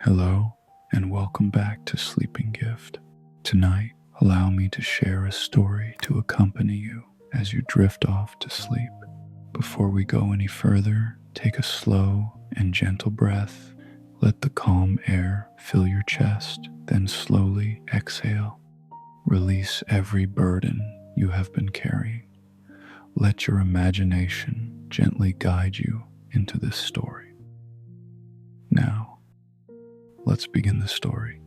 Hello, and welcome back to Sleeping Gift. Tonight, allow me to share a story to accompany you as you drift off to sleep. Before we go any further, take a slow and gentle breath. Let the calm air fill your chest, then slowly exhale. Release every burden you have been carrying. Let your imagination gently guide you into this story. Now, let's begin the story.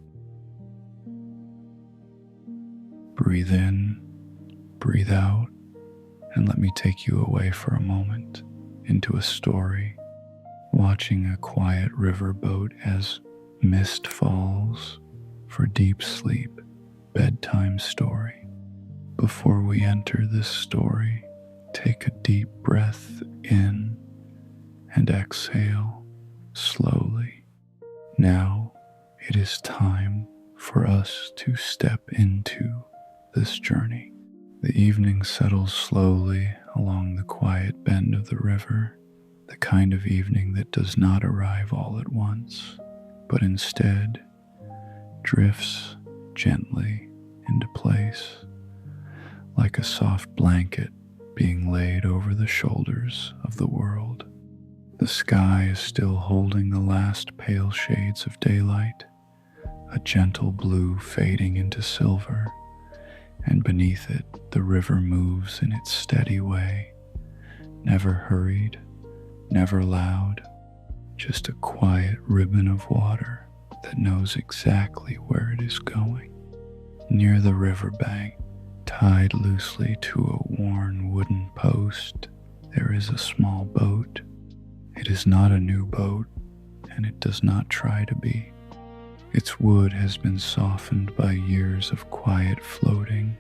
Breathe in, breathe out, and let me take you away for a moment into a story, watching a quiet riverboat as mist falls for deep sleep, bedtime story. Before we enter this story, take a deep breath in and exhale slowly. Now it is time for us to step into this journey. The evening settles slowly along the quiet bend of the river, the kind of evening that does not arrive all at once, but instead drifts gently into place, like a soft blanket being laid over the shoulders of the world. The sky is still holding the last pale shades of daylight, a gentle blue fading into silver, and beneath it the river moves in its steady way, never hurried, never loud, just a quiet ribbon of water that knows exactly where it is going. Near the riverbank, tied loosely to a worn wooden post, there is a small boat. It is not a new boat, and it does not try to be. Its wood has been softened by years of quiet floating,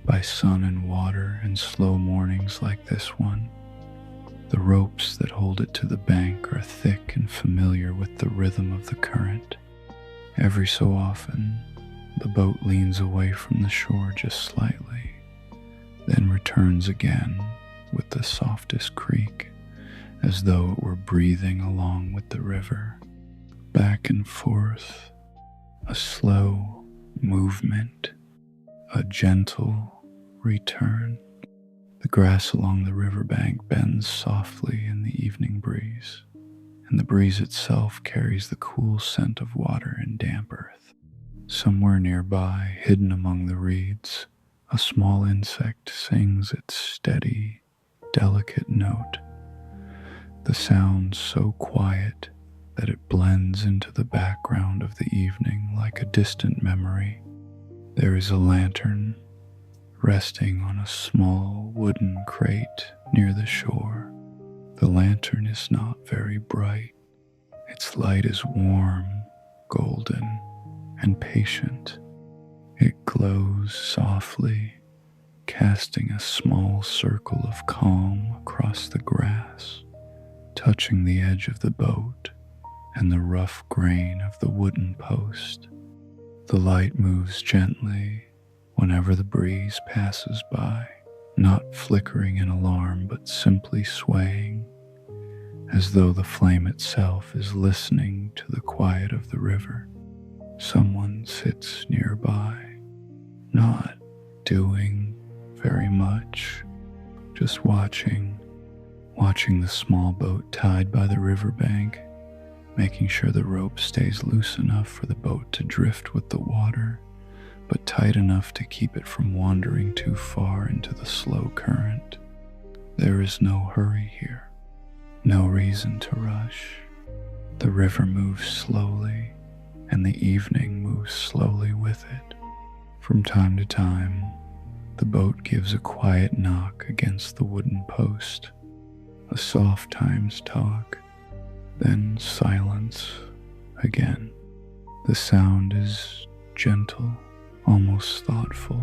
by sun and water and slow mornings like this one. The ropes that hold it to the bank are thick and familiar with the rhythm of the current. Every so often, the boat leans away from the shore just slightly, then returns again with the softest creak, as though it were breathing along with the river. Back and forth, a slow movement, a gentle return. The grass along the riverbank bends softly in the evening breeze, and the breeze itself carries the cool scent of water and damp earth. Somewhere nearby, hidden among the reeds, a small insect sings its steady, delicate note. The sound so quiet that it blends into the background of the evening like a distant memory. There is a lantern resting on a small wooden crate near the shore. The lantern is not very bright. Its light is warm, golden, and patient. It glows softly, casting a small circle of calm across the grass, touching the edge of the boat and the rough grain of the wooden post. The light moves gently whenever the breeze passes by, not flickering in alarm, but simply swaying, as though the flame itself is listening to the quiet of the river. Someone sits nearby, not doing very much, just watching the small boat tied by the riverbank, making sure the rope stays loose enough for the boat to drift with the water, but tight enough to keep it from wandering too far into the slow current. There is no hurry here, no reason to rush. The river moves slowly, and the evening moves slowly with it. From time to time, the boat gives a quiet knock against the wooden post, a soft times talk, then silence again. The sound is gentle, almost thoughtful,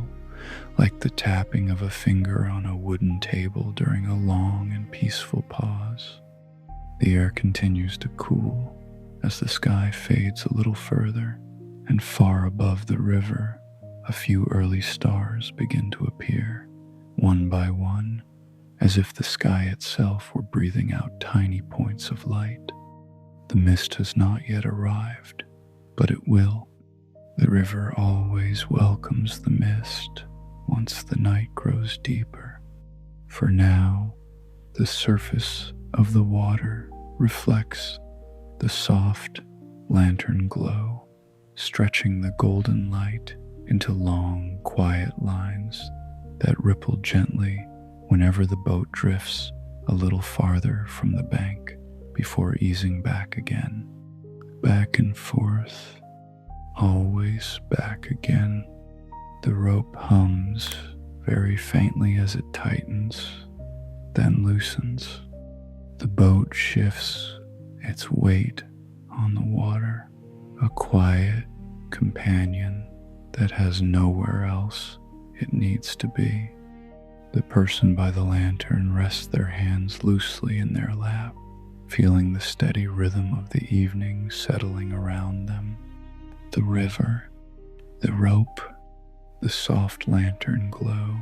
like the tapping of a finger on a wooden table during a long and peaceful pause. The air continues to cool as the sky fades a little further, and far above the river, a few early stars begin to appear, one by one, as if the sky itself were breathing out tiny points of light. The mist has not yet arrived, but it will. The river always welcomes the mist once the night grows deeper. For now, the surface of the water reflects the soft lantern glow, stretching the golden light into long, quiet lines that ripple gently whenever the boat drifts a little farther from the bank before easing back again. Back and forth, always back again. The rope hums very faintly as it tightens, then loosens. The boat shifts its weight on the water, a quiet companion that has nowhere else it needs to be. The person by the lantern rests their hands loosely in their lap, feeling the steady rhythm of the evening settling around them. The river, the rope, the soft lantern glow,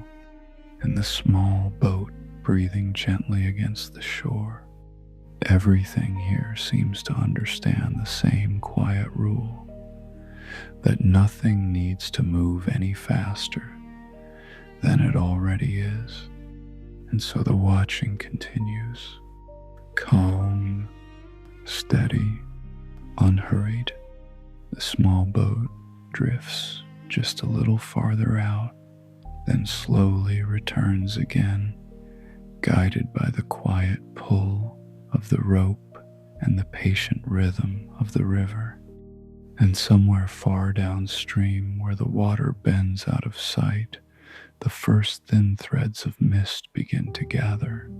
and the small boat breathing gently against the shore. Everything here seems to understand the same quiet rule, that nothing needs to move any faster than it already is. And so the watching continues, calm, steady, unhurried. The small boat drifts just a little farther out, then slowly returns again, guided by the quiet pull of the rope and the patient rhythm of the river. And somewhere far downstream, where the water bends out of sight, the first thin threads of mist begin to gather,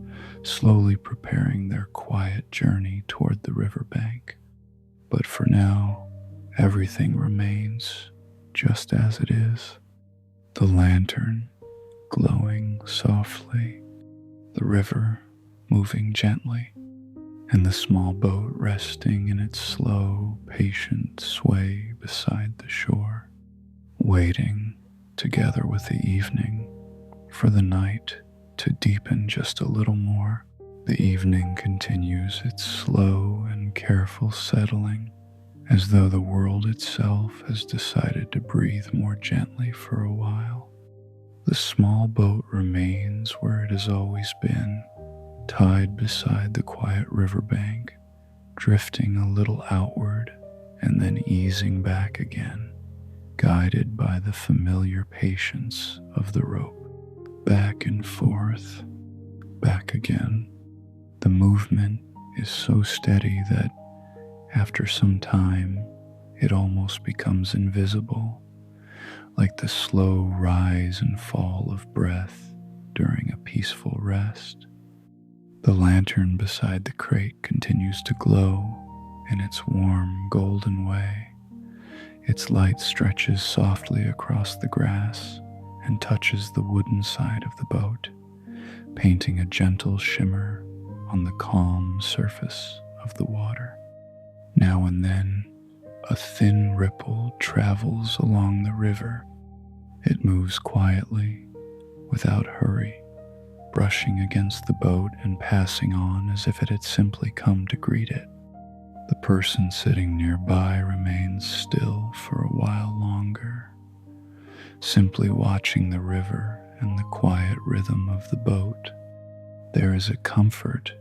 slowly preparing their quiet journey toward the riverbank. But for now, everything remains just as it is. The lantern glowing softly, the river moving gently, and the small boat resting in its slow, patient sway beside the shore, waiting together with the evening for the night to deepen just a little more. The evening continues its slow and careful settling, as though the world itself has decided to breathe more gently for a while. The small boat remains where it has always been, tied beside the quiet riverbank, drifting a little outward and then easing back again, guided by the familiar patience of the rope. Back and forth, back again. The movement is so steady that after some time, it almost becomes invisible, like the slow rise and fall of breath during a peaceful rest. The lantern beside the crate continues to glow in its warm, golden way. Its light stretches softly across the grass and touches the wooden side of the boat, painting a gentle shimmer on the calm surface of the water. Now and then, a thin ripple travels along the river. It moves quietly, without hurry, brushing against the boat and passing on as if it had simply come to greet it. The person sitting nearby remains still for a while longer, simply watching the river and the quiet rhythm of the boat. There is a comfort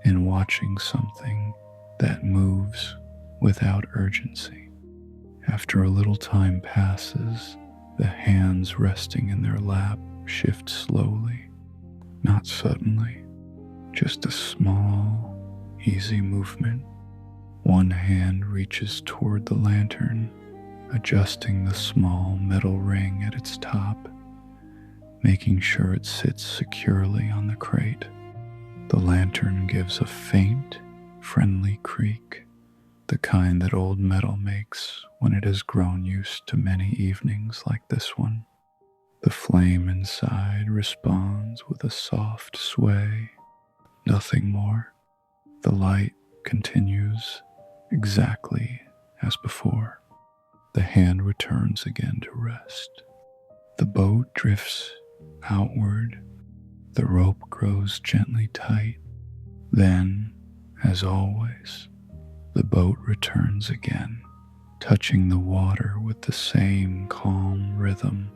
in watching something that moves without urgency. After a little time passes, the hands resting in their lap shift slowly, not suddenly, just a small, easy movement. One hand reaches toward the lantern, adjusting the small metal ring at its top, making sure it sits securely on the crate. The lantern gives a faint, friendly creak, the kind that old metal makes when it has grown used to many evenings like this one. The flame inside responds with a soft sway, nothing more. The light continues exactly as before. The hand returns again to rest. The boat drifts outward. The rope grows gently tight. Then, as always, the boat returns again, touching the water with the same calm rhythm.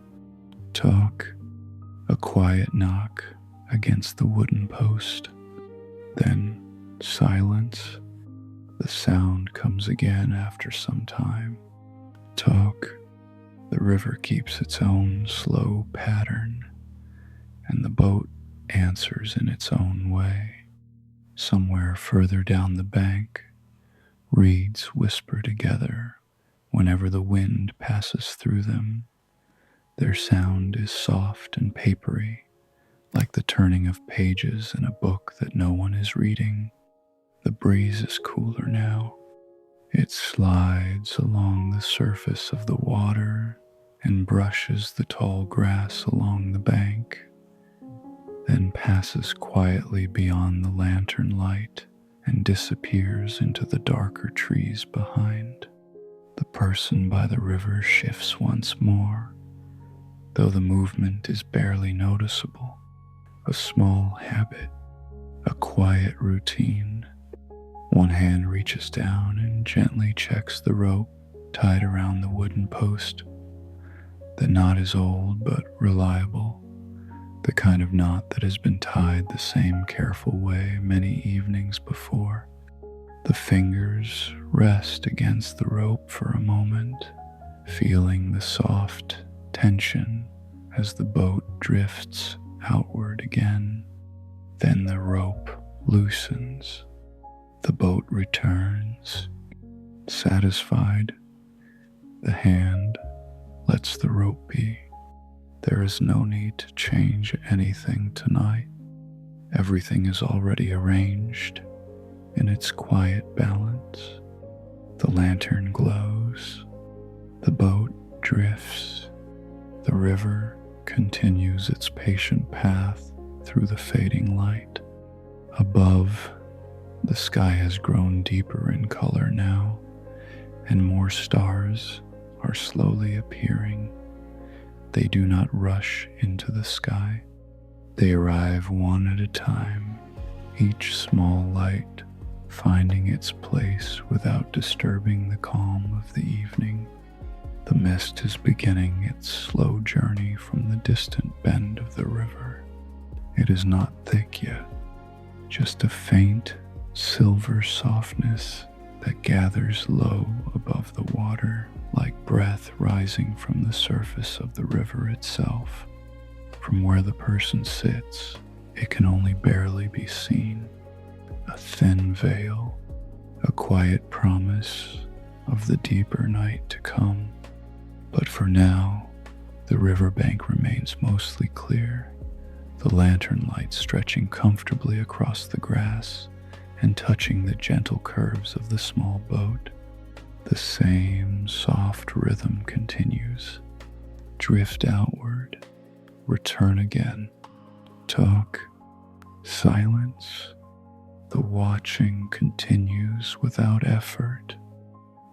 Talk, a quiet knock against the wooden post. Then silence. The sound comes again after some time. Talk. The river keeps its own slow pattern, and the boat answers in its own way. Somewhere further down the bank, reeds whisper together whenever the wind passes through them. Their sound is soft and papery, like the turning of pages in a book that no one is reading. The breeze is cooler now. It slides along the surface of the water and brushes the tall grass along the bank, then passes quietly beyond the lantern light and disappears into the darker trees behind. The person by the river shifts once more, though the movement is barely noticeable. A small habit, a quiet routine. One hand reaches down and gently checks the rope tied around the wooden post. The knot is old but reliable, the kind of knot that has been tied the same careful way many evenings before. The fingers rest against the rope for a moment, feeling the soft tension as the boat drifts outward again. Then the rope loosens. The boat returns. Satisfied, the hand lets the rope be. There is no need to change anything tonight. Everything is already arranged in its quiet balance. The lantern glows. The boat drifts. The river continues its patient path through the fading light. Above, the sky has grown deeper in color now, and more stars are slowly appearing. They do not rush into the sky. They arrive one at a time, each small light finding its place without disturbing the calm of the evening. The mist is beginning its slow journey from the distant bend of the river. It is not thick yet, just a faint silver softness that gathers low above the water, like breath rising from the surface of the river itself. From where the person sits, it can only barely be seen. A thin veil, a quiet promise of the deeper night to come. But for now, the riverbank remains mostly clear, the lantern light stretching comfortably across the grass and touching the gentle curves of the small boat. The same soft rhythm continues. Drift outward, return again. Talk, silence. The watching continues without effort,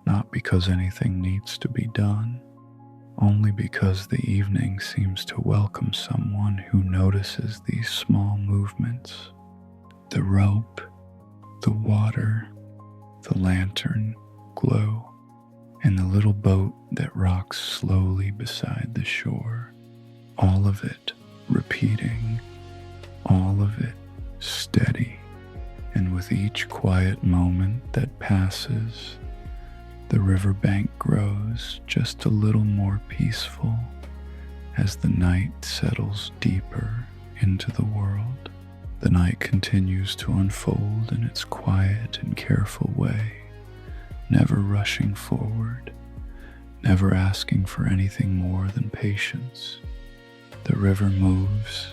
not because anything needs to be done, only because the evening seems to welcome someone who notices these small movements. The rope, the water, the lantern glow, and the little boat that rocks slowly beside the shore. All of it repeating, all of it steady. And with each quiet moment that passes, the riverbank grows just a little more peaceful as the night settles deeper into the world. The night continues to unfold in its quiet and careful way, never rushing forward, never asking for anything more than patience. The river moves,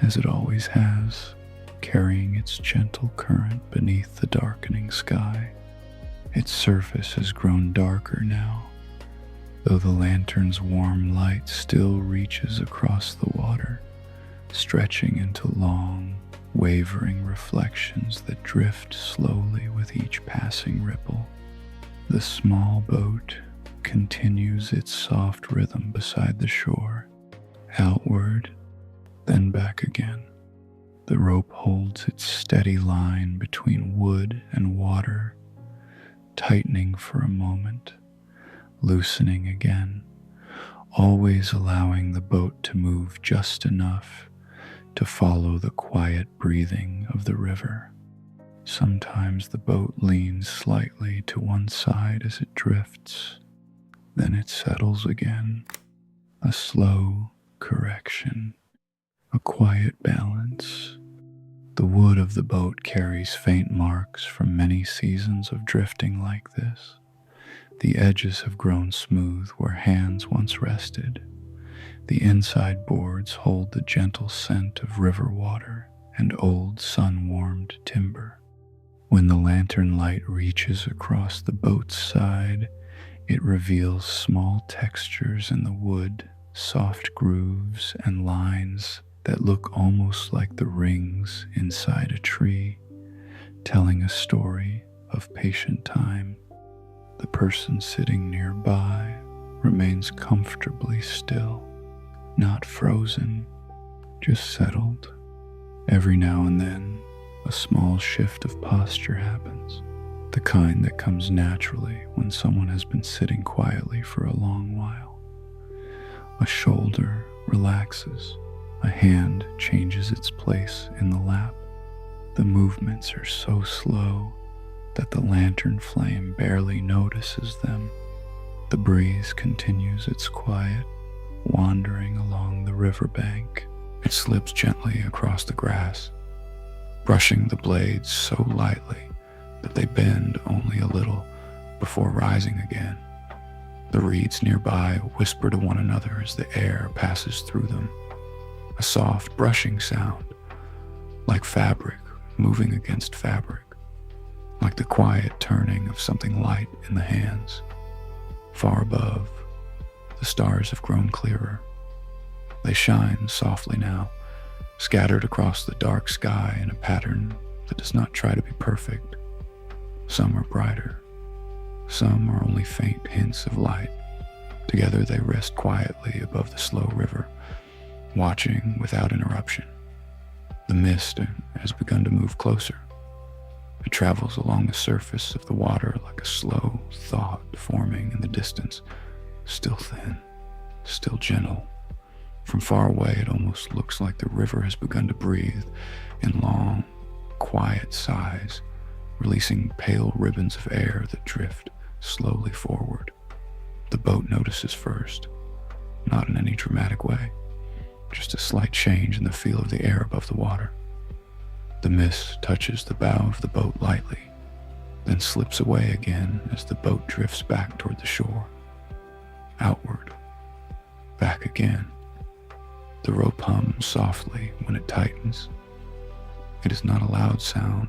as it always has, carrying its gentle current beneath the darkening sky. Its surface has grown darker now, though the lantern's warm light still reaches across the water, stretching into long, wavering reflections that drift slowly with each passing ripple. The small boat continues its soft rhythm beside the shore, outward, then back again. The rope holds its steady line between wood and water, tightening for a moment, loosening again, always allowing the boat to move just enough to follow the quiet breathing of the river. Sometimes the boat leans slightly to one side as it drifts, then it settles again, a slow correction, a quiet balance. The wood of the boat carries faint marks from many seasons of drifting like this. The edges have grown smooth where hands once rested. The inside boards hold the gentle scent of river water and old sun-warmed timber. When the lantern light reaches across the boat's side, it reveals small textures in the wood, soft grooves and lines that look almost like the rings inside a tree, telling a story of patient time. The person sitting nearby remains comfortably still, not frozen, just settled. Every now and then, a small shift of posture happens, the kind that comes naturally when someone has been sitting quietly for a long while. A shoulder relaxes, a hand changes its place in the lap. The movements are so slow that the lantern flame barely notices them. The breeze continues its quiet, wandering along the riverbank. It slips gently across the grass, brushing the blades so lightly that they bend only a little before rising again. The reeds nearby whisper to one another as the air passes through them, a soft brushing sound, like fabric moving against fabric, like the quiet turning of something light in the hands. Far above, the stars have grown clearer. They shine softly now, scattered across the dark sky in a pattern that does not try to be perfect. Some are brighter, some are only faint hints of light. Together they rest quietly above the slow river, watching without interruption. The mist has begun to move closer. It travels along the surface of the water like a slow thought forming in the distance, still thin, still gentle. From far away, it almost looks like the river has begun to breathe in long, quiet sighs, releasing pale ribbons of air that drift slowly forward. The boat notices first, not in any dramatic way, just a slight change in the feel of the air above the water. The mist touches the bow of the boat lightly, then slips away again as the boat drifts back toward the shore. Outward, back again. The rope hums softly when it tightens. It is not a loud sound,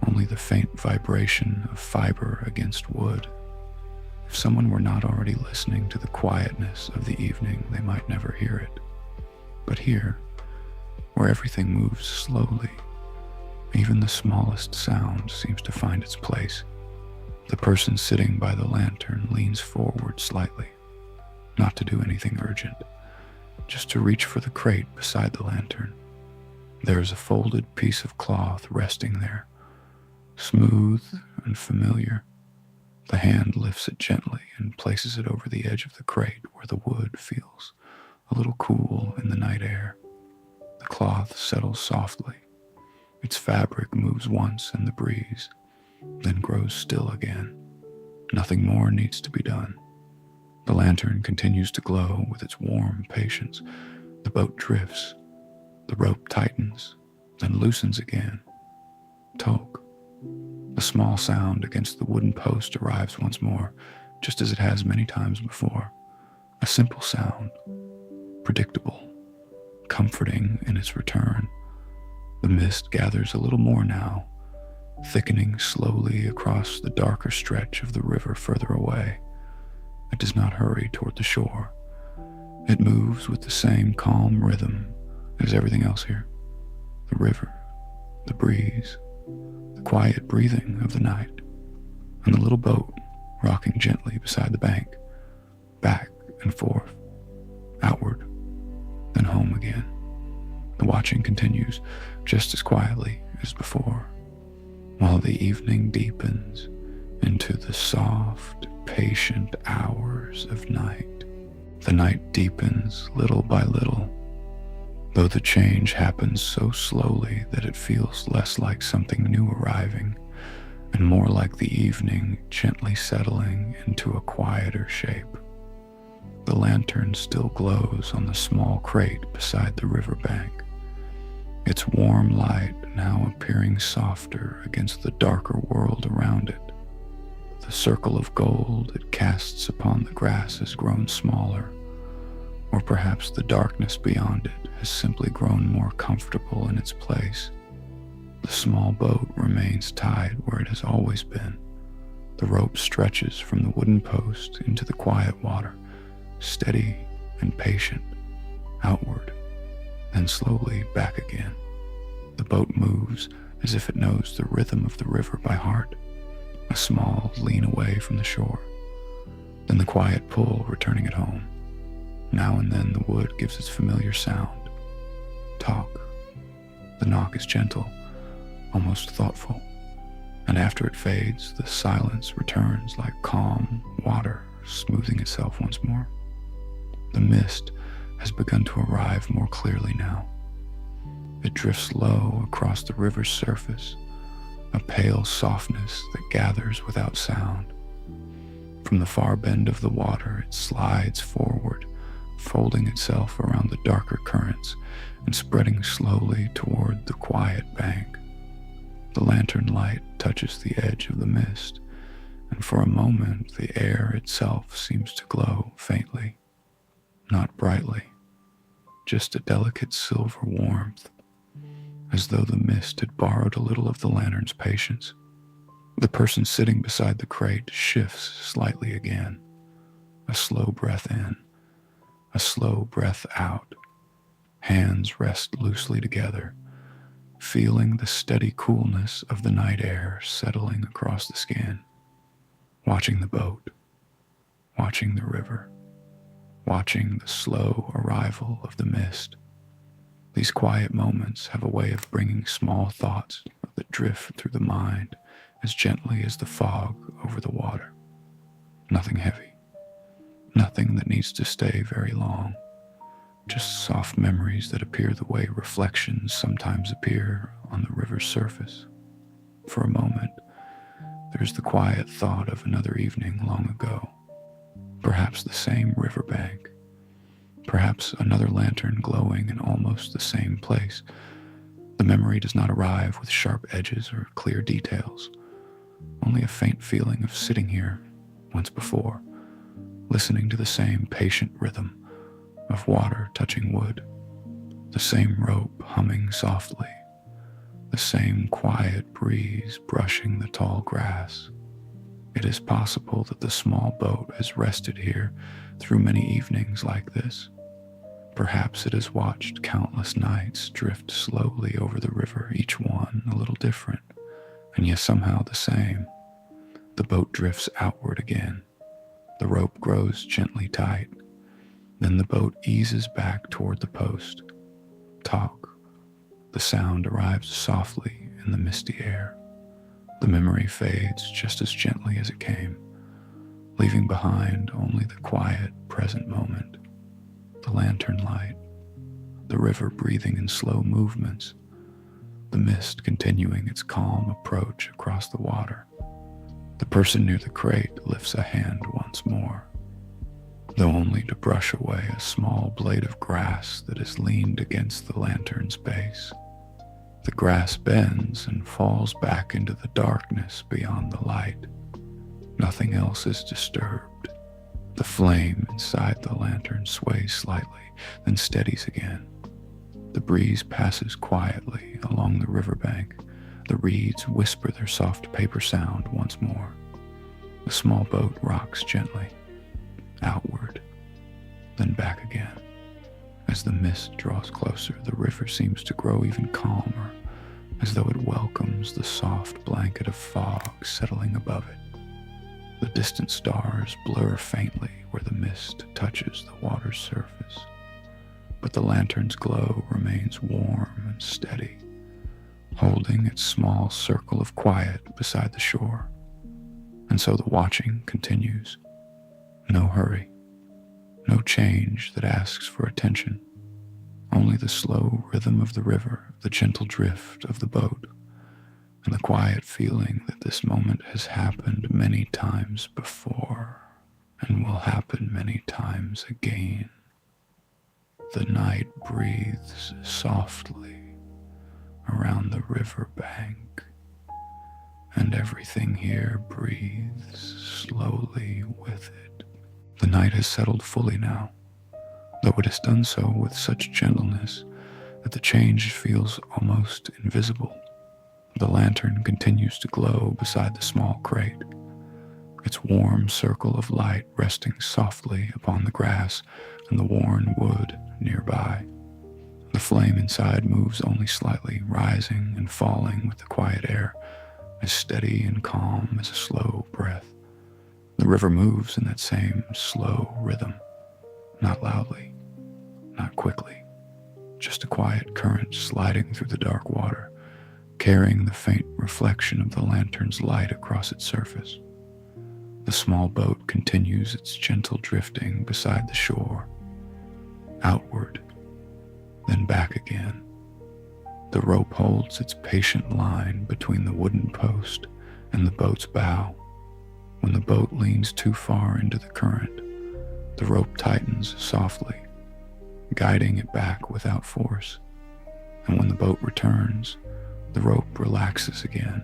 only the faint vibration of fiber against wood. If someone were not already listening to the quietness of the evening, they might never hear it. But here, where everything moves slowly, even the smallest sound seems to find its place. The person sitting by the lantern leans forward slightly, not to do anything urgent, just to reach for the crate beside the lantern. There is a folded piece of cloth resting there, smooth and familiar. The hand lifts it gently and places it over the edge of the crate where the wood feels a little cool in the night air. The cloth settles softly. Its fabric moves once in the breeze, then grows still again. Nothing more needs to be done. The lantern continues to glow with its warm patience. The boat drifts. The rope tightens, then loosens again. Tug. A small sound against the wooden post arrives once more, just as it has many times before. A simple sound, predictable, comforting in its return. The mist gathers a little more now, thickening slowly across the darker stretch of the river further away. It does not hurry toward the shore. It moves with the same calm rhythm as everything else here. The river, the breeze, the quiet breathing of the night, and the little boat rocking gently beside the bank, back and forth, outward, then home again. The watching continues just as quietly as before, while the evening deepens into the soft, patient hours of night. The night deepens little by little, though the change happens so slowly that it feels less like something new arriving and more like the evening gently settling into a quieter shape. The lantern still glows on the small crate beside the riverbank, its warm light now appearing softer against the darker world around it. The circle of gold it casts upon the grass has grown smaller, or perhaps the darkness beyond it has simply grown more comfortable in its place. The small boat remains tied where it has always been. The rope stretches from the wooden post into the quiet water, steady and patient, outward, then slowly back again. The boat moves as if it knows the rhythm of the river by heart, a small lean away from the shore, then the quiet pull returning it home. Now and then the wood gives its familiar sound. Talk. The knock is gentle, almost thoughtful, and after it fades, the silence returns like calm water smoothing itself once more. The mist has begun to arrive more clearly now. It drifts low across the river's surface, a pale softness that gathers without sound. From the far bend of the water, it slides forward, folding itself around the darker currents and spreading slowly toward the quiet bank. The lantern light touches the edge of the mist, and for a moment the air itself seems to glow faintly, not brightly, just a delicate silver warmth, as though the mist had borrowed a little of the lantern's patience. The person sitting beside the crate shifts slightly again, a slow breath in, a slow breath out. Hands rest loosely together, feeling the steady coolness of the night air settling across the skin. Watching the boat, watching the river, watching the slow arrival of the mist. These quiet moments have a way of bringing small thoughts that drift through the mind as gently as the fog over the water. Nothing heavy, nothing that needs to stay very long, just soft memories that appear the way reflections sometimes appear on the river's surface. For a moment, there's the quiet thought of another evening long ago, perhaps the same riverbank, perhaps another lantern glowing in almost the same place. The memory does not arrive with sharp edges or clear details, only a faint feeling of sitting here once before, listening to the same patient rhythm of water touching wood, the same rope humming softly, the same quiet breeze brushing the tall grass. It is possible that the small boat has rested here through many evenings like this. Perhaps it has watched countless nights drift slowly over the river, each one a little different, and yet somehow the same. The boat drifts outward again. The rope grows gently tight. Then the boat eases back toward the post. Talk. The sound arrives softly in the misty air. The memory fades just as gently as it came, leaving behind only the quiet present moment, the lantern light, the river breathing in slow movements, the mist continuing its calm approach across the water. The person near the crate lifts a hand once more, though only to brush away a small blade of grass that is leaned against the lantern's base. The grass bends and falls back into the darkness beyond the light. Nothing else is disturbed. The flame inside the lantern sways slightly, then steadies again. The breeze passes quietly along the riverbank. The reeds whisper their soft paper sound once more. The small boat rocks gently, outward, then back again. As the mist draws closer, the river seems to grow even calmer, as though it welcomes the soft blanket of fog settling above it. The distant stars blur faintly where the mist touches the water's surface, but the lantern's glow remains warm and steady, holding its small circle of quiet beside the shore. And so the watching continues. No hurry, no change that asks for attention, only the slow rhythm of the river, the gentle drift of the boat, and the quiet feeling that this moment has happened many times before and will happen many times again. The night breathes softly around the riverbank, and everything here breathes slowly with it. The night has settled fully now, though it has done so with such gentleness that the change feels almost invisible. The lantern continues to glow beside the small crate, its warm circle of light resting softly upon the grass and the worn wood nearby. The flame inside moves only slightly, rising and falling with the quiet air, as steady and calm as a slow breath. The river moves in that same slow rhythm, not loudly, not quickly, just a quiet current sliding through the dark water, carrying the faint reflection of the lantern's light across its surface. The small boat continues its gentle drifting beside the shore, outward, then back again. The rope holds its patient line between the wooden post and the boat's bow. When the boat leans too far into the current, the rope tightens softly, guiding it back without force. And when the boat returns, the rope relaxes again,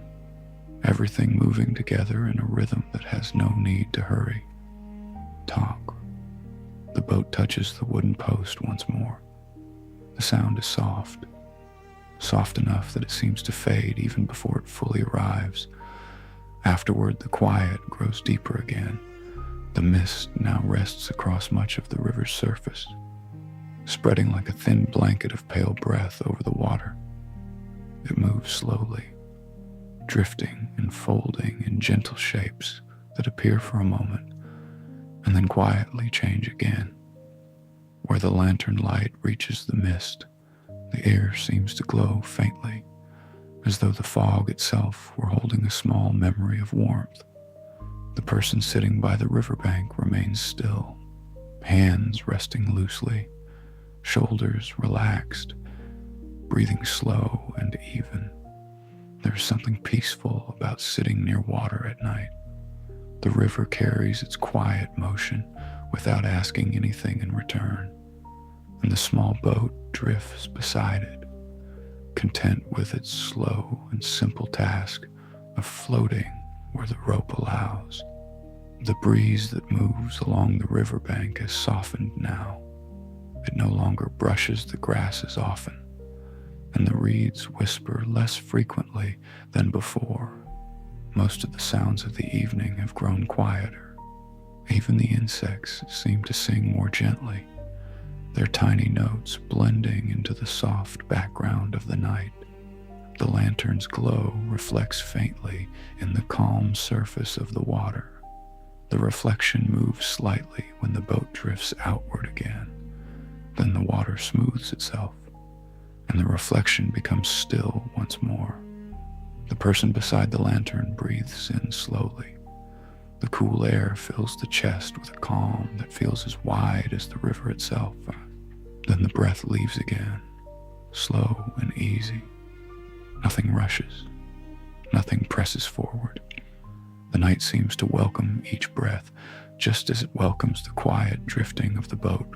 everything moving together in a rhythm that has no need to hurry. Talk. The boat touches the wooden post once more. The sound is soft, soft enough that it seems to fade even before it fully arrives. Afterward, the quiet grows deeper again. The mist now rests across much of the river's surface, spreading like a thin blanket of pale breath over the water. It moves slowly, drifting and folding in gentle shapes that appear for a moment and then quietly change again. Where the lantern light reaches the mist, the air seems to glow faintly, as though the fog itself were holding a small memory of warmth. The person sitting by the riverbank remains still, hands resting loosely, shoulders relaxed, breathing slow and even. There is something peaceful about sitting near water at night. The river carries its quiet motion without asking anything in return, and the small boat drifts beside it, content with its slow and simple task of floating where the rope allows. The breeze that moves along the riverbank has softened now. It no longer brushes the grass as often, and the reeds whisper less frequently than before. Most of the sounds of the evening have grown quieter. Even the insects seem to sing more gently, their tiny notes blending into the soft background of the night. The lantern's glow reflects faintly in the calm surface of the water. The reflection moves slightly when the boat drifts outward again. Then the water smooths itself, and the reflection becomes still once more. The person beside the lantern breathes in slowly. The cool air fills the chest with a calm that feels as wide as the river itself. Then the breath leaves again, slow and easy. Nothing rushes. Nothing presses forward. The night seems to welcome each breath, just as it welcomes the quiet drifting of the boat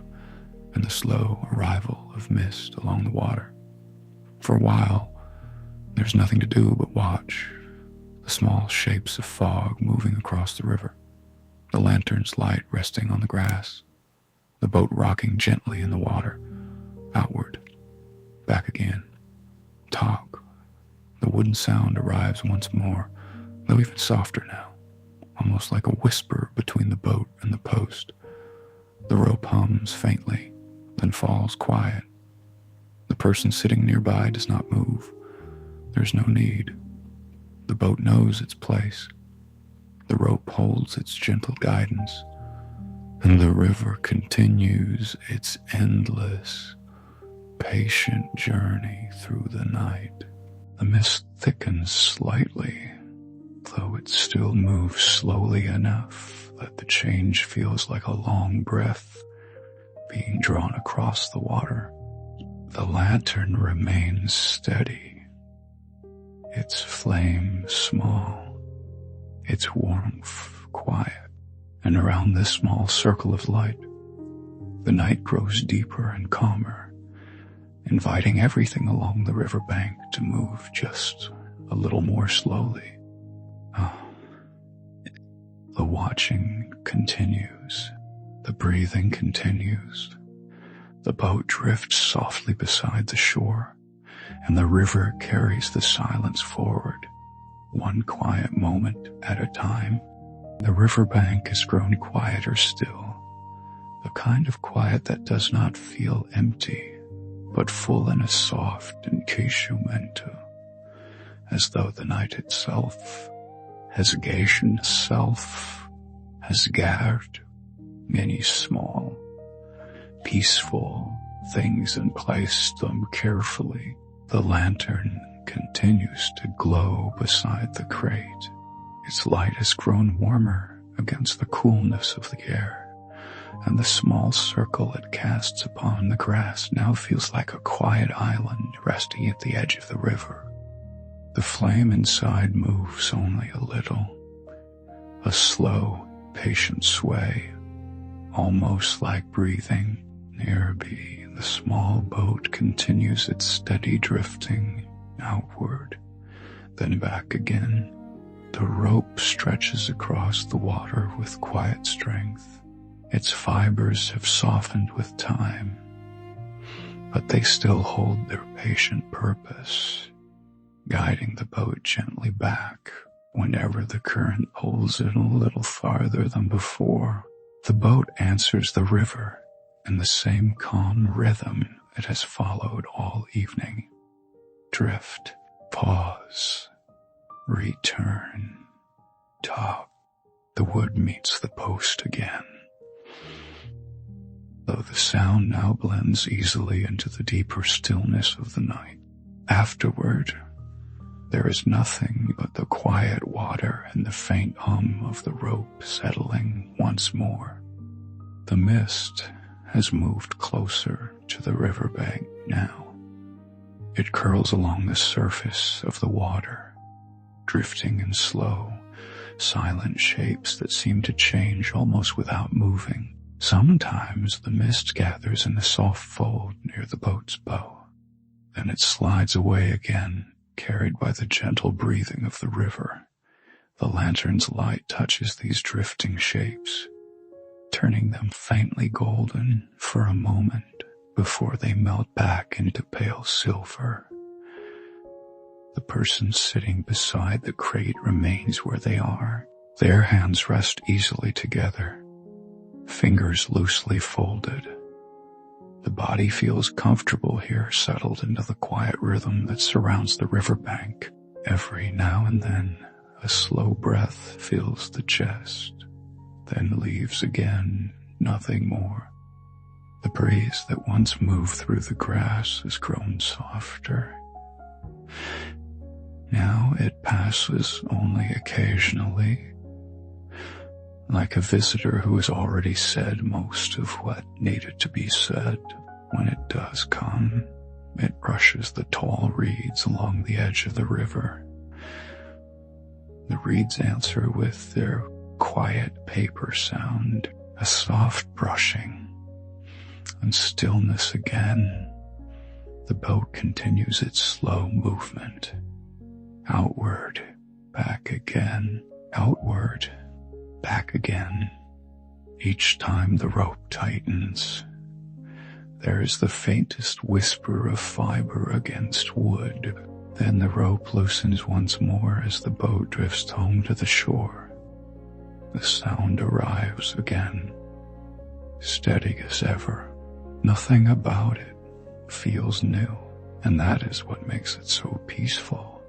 and the slow arrival of mist along the water. For a while, there's nothing to do but watch the small shapes of fog moving across the river, the lantern's light resting on the grass, the boat rocking gently in the water, outward, back again. Talk. The wooden sound arrives once more, though even softer now, almost like a whisper between the boat and the post. The rope hums faintly, then falls quiet. The person sitting nearby does not move. There's no need. The boat knows its place. The rope holds its gentle guidance, and the river continues its endless, patient journey through the night. The mist thickens slightly, though it still moves slowly enough that the change feels like a long breath being drawn across the water. The lantern remains steady, its flame small, its warmth quiet, and around this small circle of light, the night grows deeper and calmer, inviting everything along the riverbank to move just a little more slowly. The watching continues, the breathing continues. The boat drifts softly beside the shore, and the river carries the silence forward, one quiet moment at a time. The riverbank has grown quieter still, the kind of quiet that does not feel empty, but full in a soft encasumento, as though the night itself has gathered many small, peaceful things and placed them carefully. The lantern continues to glow beside the crate. Its light has grown warmer against the coolness of the air, and the small circle it casts upon the grass now feels like a quiet island resting at the edge of the river. The flame inside moves only a little, a slow, patient sway, almost like breathing. Nearby, the small boat continues its steady drifting outward, then back again. The rope stretches across the water with quiet strength. Its fibers have softened with time, but they still hold their patient purpose, guiding the boat gently back whenever the current pulls it a little farther than before. The boat answers the river in the same calm rhythm it has followed all evening. Drift, pause, return, top. The wood meets the post again, though the sound now blends easily into the deeper stillness of the night. Afterward, there is nothing but the quiet water and the faint hum of the rope settling once more. The mist has moved closer to the riverbank now. It curls along the surface of the water, drifting in slow, silent shapes that seem to change almost without moving. Sometimes the mist gathers in a soft fold near the boat's bow. Then it slides away again, carried by the gentle breathing of the river. The lantern's light touches these drifting shapes, turning them faintly golden for a moment before they melt back into pale silver. The person sitting beside the crate remains where they are. Their hands rest easily together, fingers loosely folded. The body feels comfortable here, settled into the quiet rhythm that surrounds the riverbank. Every now and then, a slow breath fills the chest, then leaves again, nothing more. The breeze that once moved through the grass has grown softer. Now it passes only occasionally, like a visitor who has already said most of what needed to be said. When it does come, it brushes the tall reeds along the edge of the river. The reeds answer with their quiet paper sound, a soft brushing, and stillness again. The boat continues its slow movement, outward, back again, outward, back again. Each time the rope tightens, there is the faintest whisper of fiber against wood. Then the rope loosens once more as the boat drifts home to the shore. The sound arrives again, steady as ever. Nothing about it feels new, and that is what makes it so peaceful.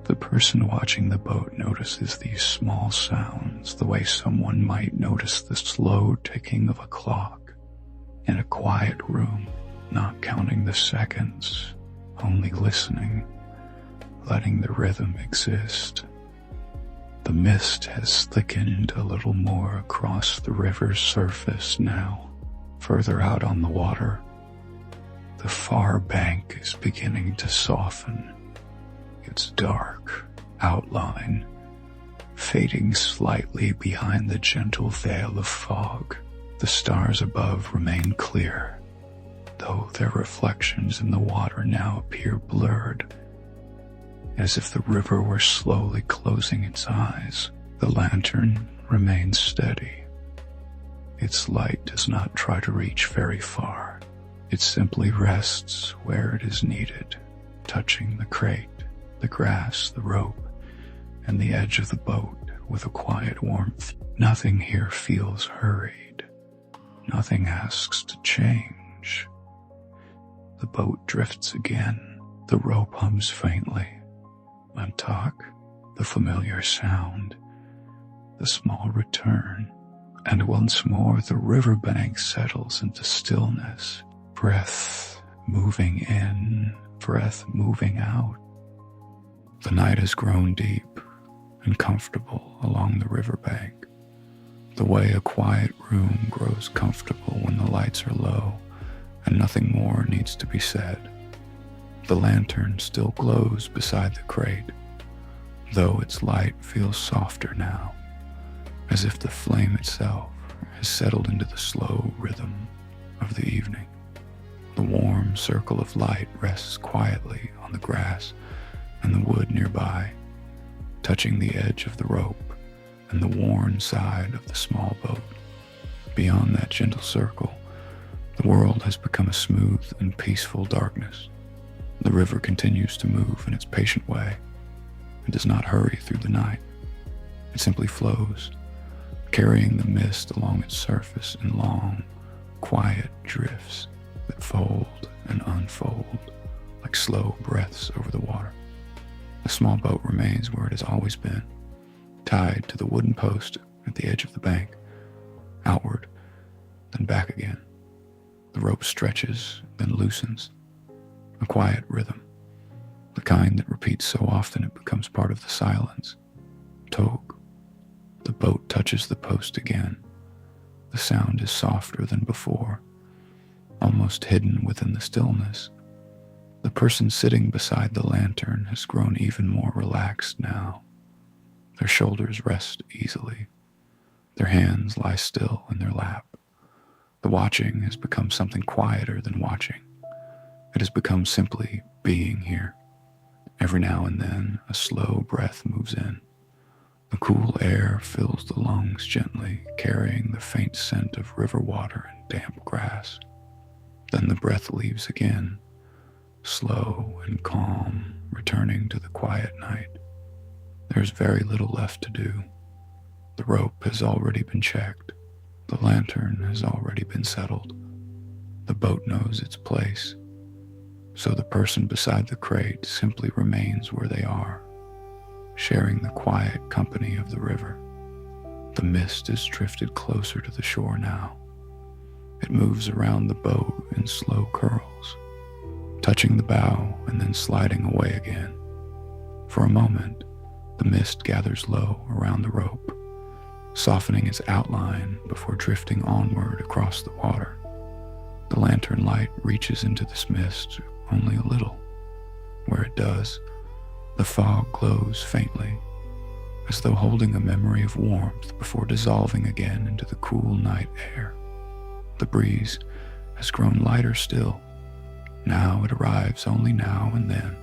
The person watching the boat notices these small sounds the way someone might notice the slow ticking of a clock in a quiet room, not counting the seconds, only listening, letting the rhythm exist. The mist has thickened a little more across the river's surface now. Further out on the water, the far bank is beginning to soften, its dark outline fading slightly behind the gentle veil of fog. The stars above remain clear, though their reflections in the water now appear blurred, as if the river were slowly closing its eyes. The lantern remains steady. Its light does not try to reach very far. It simply rests where it is needed, touching the crate, the grass, the rope, and the edge of the boat with a quiet warmth. Nothing here feels hurried. Nothing asks to change. The boat drifts again. The rope hums faintly. And talk, the familiar sound, the small return, and once more the riverbank settles into stillness. Breath moving in, breath moving out. The night has grown deep and comfortable along the riverbank, the way a quiet room grows comfortable when the lights are low and nothing more needs to be said. The lantern still glows beside the crate, though its light feels softer now, as if the flame itself has settled into the slow rhythm of the evening. The warm circle of light rests quietly on the grass and the wood nearby, touching the edge of the rope and the worn side of the small boat. Beyond that gentle circle, the world has become a smooth and peaceful darkness. The river continues to move in its patient way. It does not hurry through the night. It simply flows, carrying the mist along its surface in long, quiet drifts that fold and unfold like slow breaths over the water. The small boat remains where it has always been, tied to the wooden post at the edge of the bank, outward, then back again. The rope stretches, then loosens, a quiet rhythm, the kind that repeats so often it becomes part of the silence. Tog. The boat touches the post again. The sound is softer than before, almost hidden within the stillness. The person sitting beside the lantern has grown even more relaxed now. Their shoulders rest easily. Their hands lie still in their lap. The watching has become something quieter than watching. It has become simply being here. Every now and then, a slow breath moves in. The cool air fills the lungs gently, carrying the faint scent of river water and damp grass. Then the breath leaves again, slow and calm, returning to the quiet night. There is very little left to do. The rope has already been checked. The lantern has already been settled. The boat knows its place. So the person beside the crate simply remains where they are, sharing the quiet company of the river. The mist is drifted closer to the shore now. It moves around the boat in slow curls, touching the bow and then sliding away again. For a moment, the mist gathers low around the rope, softening its outline before drifting onward across the water. The lantern light reaches into this mist only a little. Where it does, the fog glows faintly, as though holding a memory of warmth before dissolving again into the cool night air. The breeze has grown lighter still. Now it arrives only now and then,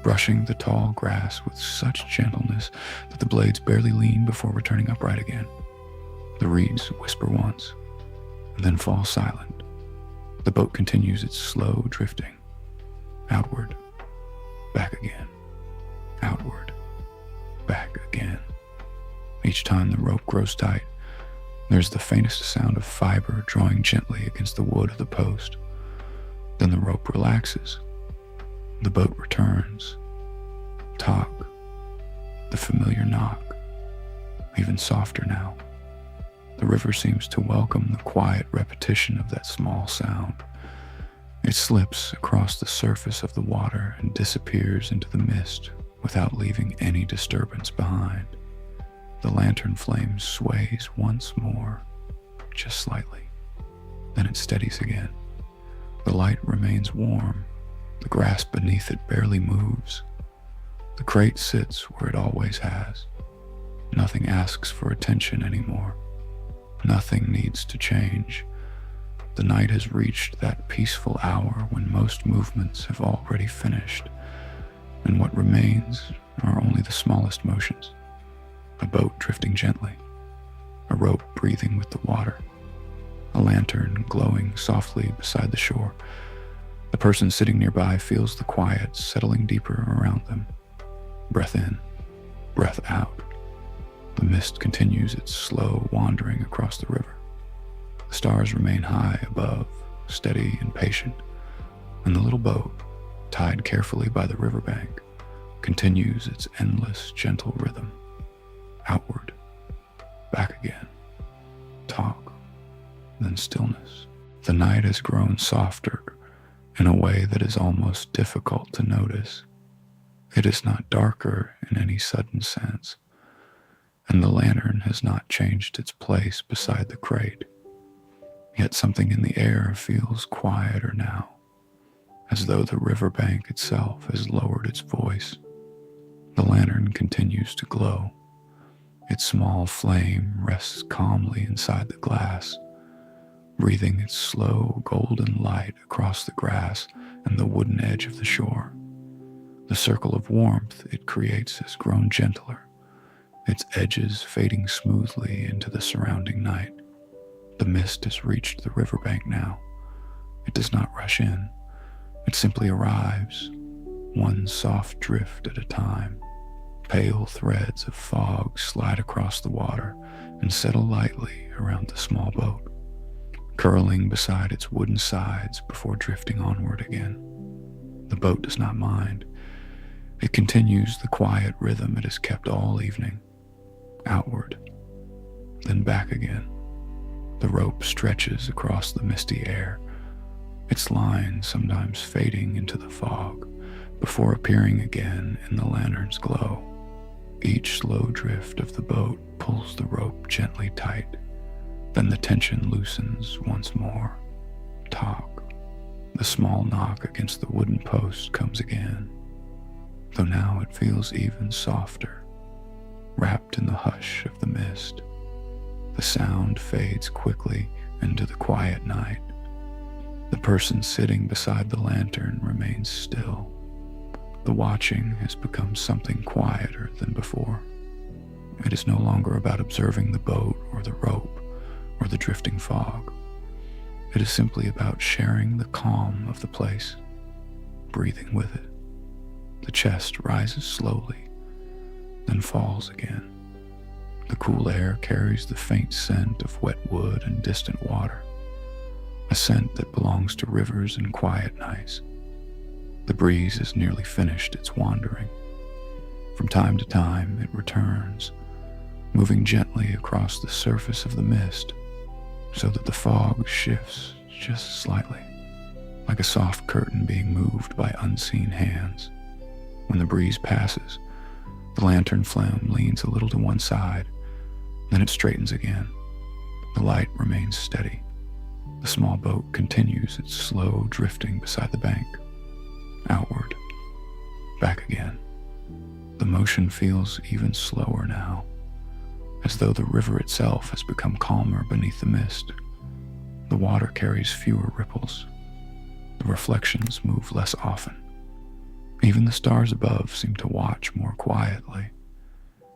brushing the tall grass with such gentleness that the blades barely lean before returning upright again. The reeds whisper once, and then fall silent. The boat continues its slow drifting, outward, back again, outward, back again. Each time the rope grows tight, there's the faintest sound of fiber drawing gently against the wood of the post. Then the rope relaxes. The boat returns. Talk, the familiar knock, even softer now. The river seems to welcome the quiet repetition of that small sound. It slips across the surface of the water and disappears into the mist without leaving any disturbance behind. The lantern flame sways once more, just slightly. Then it steadies again. The light remains warm. The grass beneath it barely moves. The crate sits where it always has. Nothing asks for attention anymore. Nothing needs to change. The night has reached that peaceful hour when most movements have already finished, and what remains are only the smallest motions. A boat drifting gently, a rope breathing with the water, a lantern glowing softly beside the shore. The person sitting nearby feels the quiet settling deeper around them. Breath in, breath out. The mist continues its slow wandering across the river. The stars remain high above, steady and patient, and the little boat, tied carefully by the riverbank, continues its endless, gentle rhythm. Outward, back again, talk, then stillness. The night has grown softer in a way that is almost difficult to notice. It is not darker in any sudden sense, and the lantern has not changed its place beside the crate. Yet something in the air feels quieter now, as though the riverbank itself has lowered its voice. The lantern continues to glow. Its small flame rests calmly inside the glass, breathing its slow golden light across the grass and the wooden edge of the shore. The circle of warmth it creates has grown gentler, its edges fading smoothly into the surrounding night. The mist has reached the riverbank now. It does not rush in. It simply arrives, one soft drift at a time. Pale threads of fog slide across the water and settle lightly around the small boat, curling beside its wooden sides before drifting onward again. The boat does not mind. It continues the quiet rhythm it has kept all evening. Outward, then back again. The rope stretches across the misty air, its line sometimes fading into the fog before appearing again in the lantern's glow. Each slow drift of the boat pulls the rope gently tight. Then the tension loosens once more. Talk. The small knock against the wooden post comes again, though now it feels even softer, wrapped in the hush of the mist. The sound fades quickly into the quiet night. The person sitting beside the lantern remains still. The watching has become something quieter than before. It is no longer about observing the boat or the rope or the drifting fog. It is simply about sharing the calm of the place, breathing with it. The chest rises slowly, then falls again. The cool air carries the faint scent of wet wood and distant water, a scent that belongs to rivers and quiet nights. The breeze has nearly finished its wandering. From time to time, it returns, moving gently across the surface of the mist, so that the fog shifts just slightly, like a soft curtain being moved by unseen hands. When the breeze passes, the lantern flame leans a little to one side, then it straightens again. The light remains steady. The small boat continues its slow drifting beside the bank. Outward, back again. The motion feels even slower now, as though the river itself has become calmer beneath the mist. The water carries fewer ripples. The reflections move less often. Even the stars above seem to watch more quietly.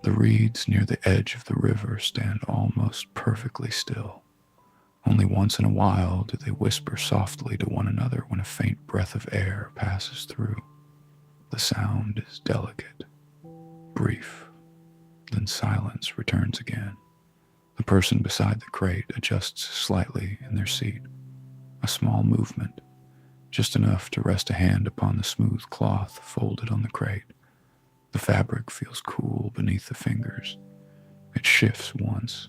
The reeds near the edge of the river stand almost perfectly still. Only once in a while do they whisper softly to one another when a faint breath of air passes through. The sound is delicate, brief, then silence returns again. The person beside the crate adjusts slightly in their seat. A small movement, just enough to rest a hand upon the smooth cloth folded on the crate. The fabric feels cool beneath the fingers. It shifts once,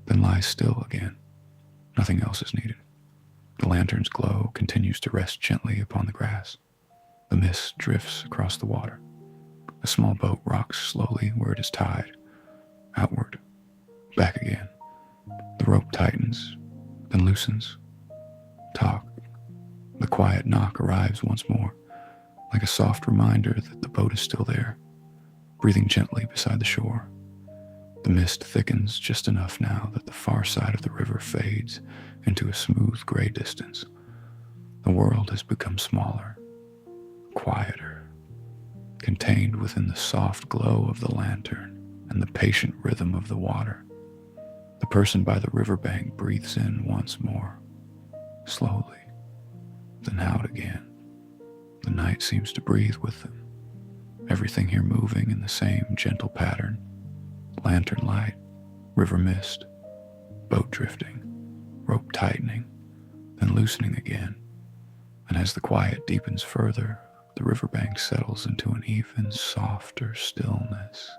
then lies still again. Nothing else is needed. The lantern's glow continues to rest gently upon the grass. The mist drifts across the water. The small boat rocks slowly where it is tied. outward, back again. The rope tightens, then loosens. Talk. The quiet knock arrives once more, like a soft reminder that the boat is still there, breathing gently beside the shore. The mist thickens just enough now that the far side of the river fades into a smooth gray distance. The world has become smaller, quieter, contained within the soft glow of the lantern and the patient rhythm of the water. The person by the riverbank breathes in once more, slowly, then out again. The night seems to breathe with them, everything here moving in the same gentle pattern. Lantern light, river mist, boat drifting, rope tightening, then loosening again. And as the quiet deepens further, the riverbank settles into an even softer stillness,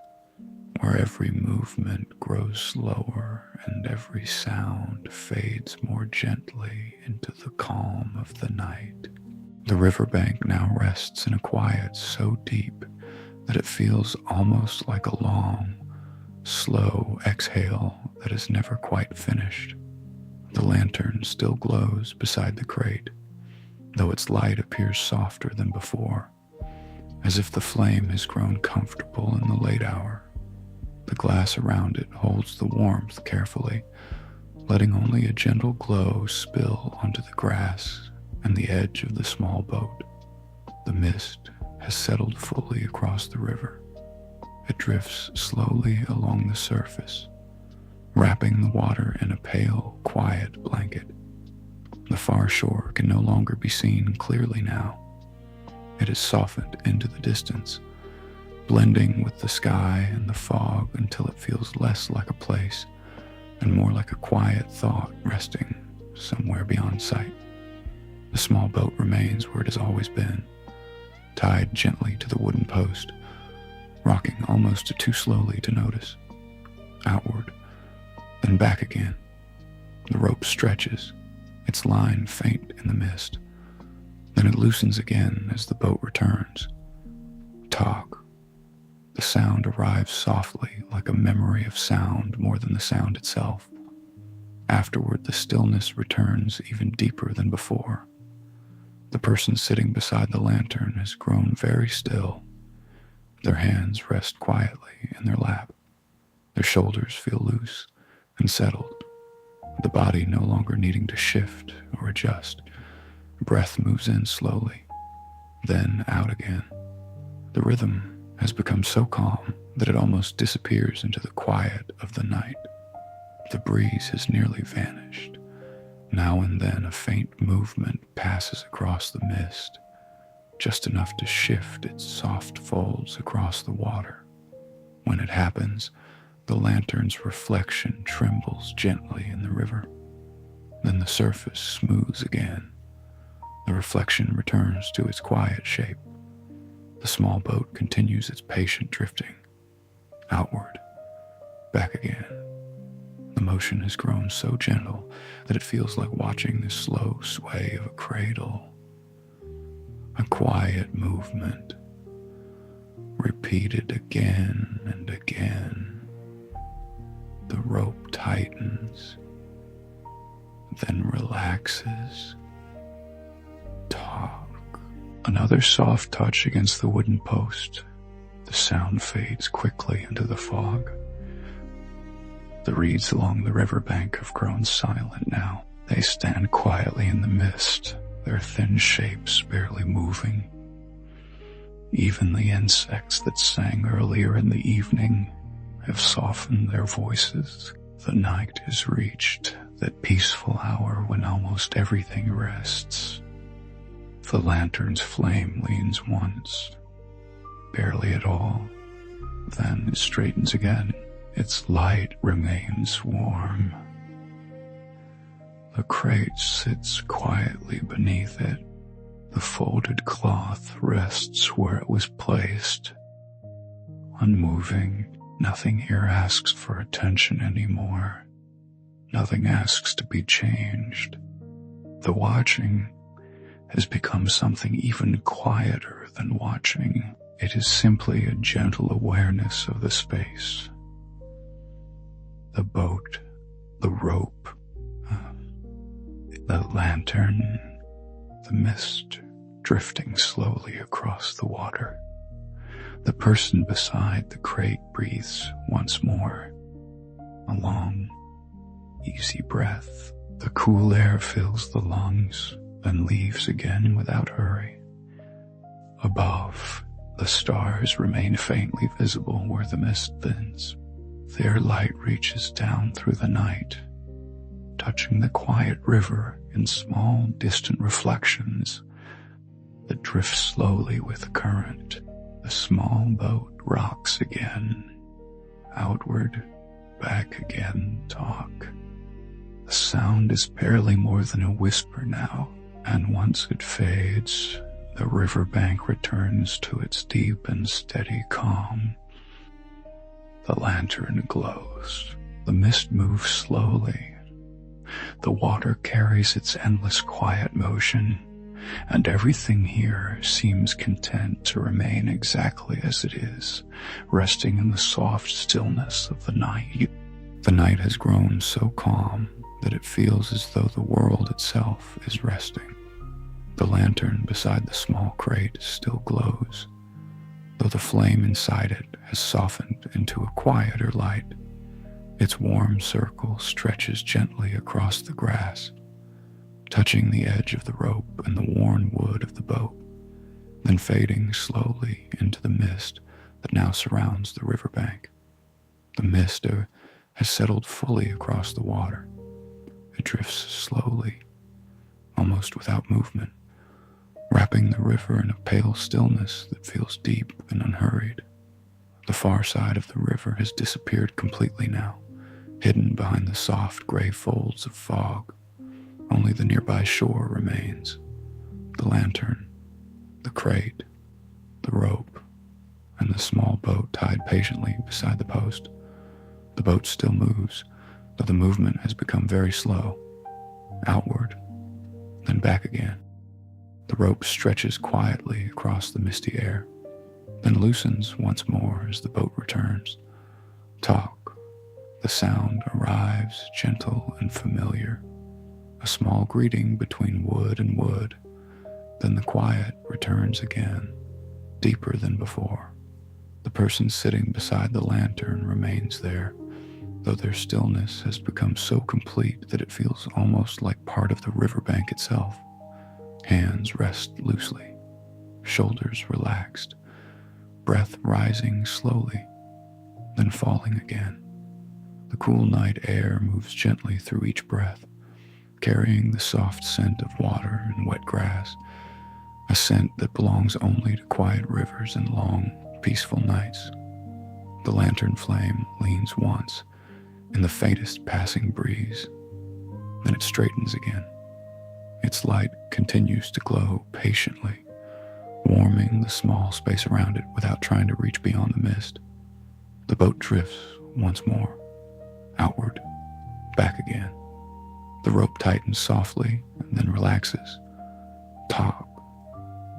where every movement grows slower and every sound fades more gently into the calm of the night. The riverbank now rests in a quiet so deep that it feels almost like a long, slow exhale that is never quite finished. The lantern still glows beside the crate, though its light appears softer than before, as if the flame has grown comfortable in the late hour. The glass around it holds the warmth carefully, letting only a gentle glow spill onto the grass and the edge of the small boat. The mist has settled fully across the river. It drifts slowly along the surface, wrapping the water in a pale, quiet blanket. The far shore can no longer be seen clearly now. It is softened into the distance, blending with the sky and the fog until it feels less like a place and more like a quiet thought resting somewhere beyond sight. The small boat remains where it has always been, tied gently to the wooden post, rocking almost too slowly to notice. Outward, then back again. The rope stretches, its line faint in the mist. Then it loosens again as the boat returns. Talk. The sound arrives softly, like a memory of sound more than the sound itself. Afterward, the stillness returns even deeper than before. The person sitting beside the lantern has grown very still. Their hands rest quietly in their lap. Their shoulders feel loose and settled, the body no longer needing to shift or adjust. Breath moves in slowly, then out again. The rhythm has become so calm that it almost disappears into the quiet of the night. The breeze has nearly vanished. Now and then a faint movement passes across the mist, just enough to shift its soft folds across the water. When it happens, the lantern's reflection trembles gently in the river. Then the surface smooths again. The reflection returns to its quiet shape. The small boat continues its patient drifting, outward, back again. The motion has grown so gentle that it feels like watching the slow sway of a cradle. A quiet movement, repeated again and again. The rope tightens, then relaxes. Talk. Another soft touch against the wooden post. The sound fades quickly into the fog. The reeds along the riverbank have grown silent now. They stand quietly in the mist, their thin shapes barely moving. Even the insects that sang earlier in the evening have softened their voices. The night has reached that peaceful hour when almost everything rests. The lantern's flame leans once, barely at all, then it straightens again. Its light remains warm. The crate sits quietly beneath it. The folded cloth rests where it was placed. Unmoving, nothing here asks for attention anymore. Nothing asks to be changed. The watching has become something even quieter than watching. It is simply a gentle awareness of the space. The boat, the rope, the lantern, the mist drifting slowly across the water. The person beside the crate breathes once more, a long, easy breath. The cool air fills the lungs, then leaves again without hurry. Above, the stars remain faintly visible where the mist thins. Their light reaches down through the night, touching the quiet river in small, distant reflections that drift slowly with the current. The small boat rocks again, outward, back again, talk. The sound is barely more than a whisper now, and once it fades, the riverbank returns to its deep and steady calm. The lantern glows. The mist moves slowly. The water carries its endless quiet motion, and everything here seems content to remain exactly as it is, resting in the soft stillness of the night. The night has grown so calm that it feels as though the world itself is resting. The lantern beside the small crate still glows, though the flame inside it has softened into a quieter light. Its warm circle stretches gently across the grass, touching the edge of the rope and the worn wood of the boat, then fading slowly into the mist that now surrounds the riverbank. The mist has settled fully across the water. It drifts slowly, almost without movement, wrapping the river in a pale stillness that feels deep and unhurried. The far side of the river has disappeared completely now, hidden behind the soft gray folds of fog. Only the nearby shore remains. The lantern, the crate, the rope, and the small boat tied patiently beside the post. The boat still moves, though the movement has become very slow. Outward, then back again. The rope stretches quietly across the misty air, then loosens once more as the boat returns. Talk. The sound arrives, gentle and familiar. A small greeting between wood and wood. Then the quiet returns again, deeper than before. The person sitting beside the lantern remains there, though their stillness has become so complete that it feels almost like part of the riverbank itself. Hands rest loosely, shoulders relaxed, breath rising slowly, then falling again. The cool night air moves gently through each breath, carrying the soft scent of water and wet grass, a scent that belongs only to quiet rivers and long, peaceful nights. The lantern flame leans once in the faintest passing breeze, then it straightens again. Its light continues to glow patiently, warming the small space around it without trying to reach beyond the mist. The boat drifts once more, outward, back again. The rope tightens softly and then relaxes. Talk.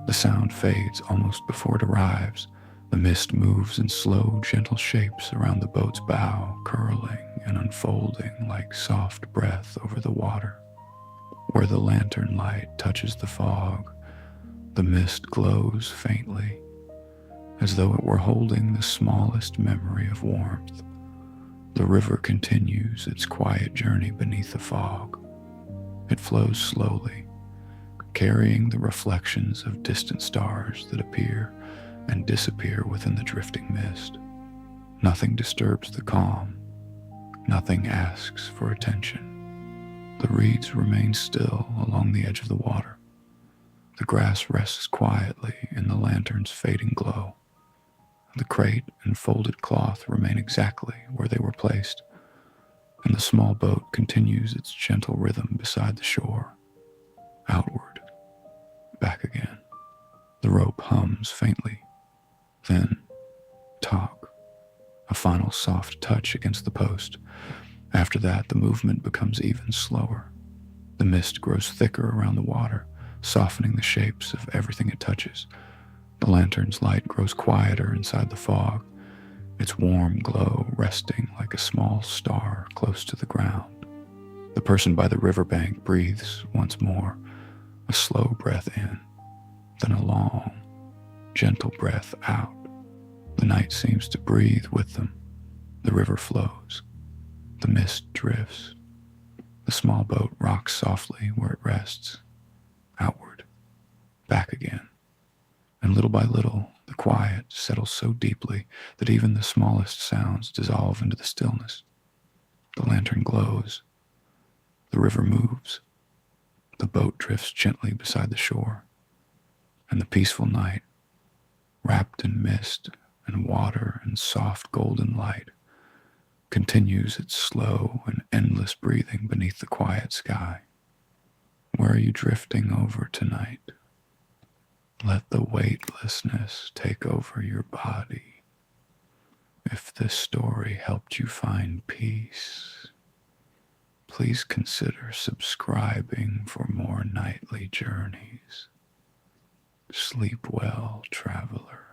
The sound fades almost before it arrives. The mist moves in slow, gentle shapes around the boat's bow, curling and unfolding like soft breath over the water. Where the lantern light touches the fog, the mist glows faintly, as though it were holding the smallest memory of warmth. The river continues its quiet journey beneath the fog. It flows slowly, carrying the reflections of distant stars that appear and disappear within the drifting mist. Nothing disturbs the calm. Nothing asks for attention. The reeds remain still along the edge of the water. The grass rests quietly in the lantern's fading glow. The crate and folded cloth remain exactly where they were placed, and the small boat continues its gentle rhythm beside the shore. Outward, back again. The rope hums faintly. Then, talk. A final soft touch against the post. After that, the movement becomes even slower. The mist grows thicker around the water, softening the shapes of everything it touches. The lantern's light grows quieter inside the fog, its warm glow resting like a small star close to the ground. The person by the riverbank breathes once more, a slow breath in, then a long, gentle breath out. The night seems to breathe with them. The river flows. The mist drifts. The small boat rocks softly where it rests, outward, back again. And little by little, the quiet settles so deeply that even the smallest sounds dissolve into the stillness. The lantern glows. The river moves. The boat drifts gently beside the shore. And the peaceful night, wrapped in mist and water and soft golden light, continues its slow and endless breathing beneath the quiet sky. Where are you drifting over tonight? Let the weightlessness take over your body. If this story helped you find peace, please consider subscribing for more nightly journeys. Sleep well, traveler.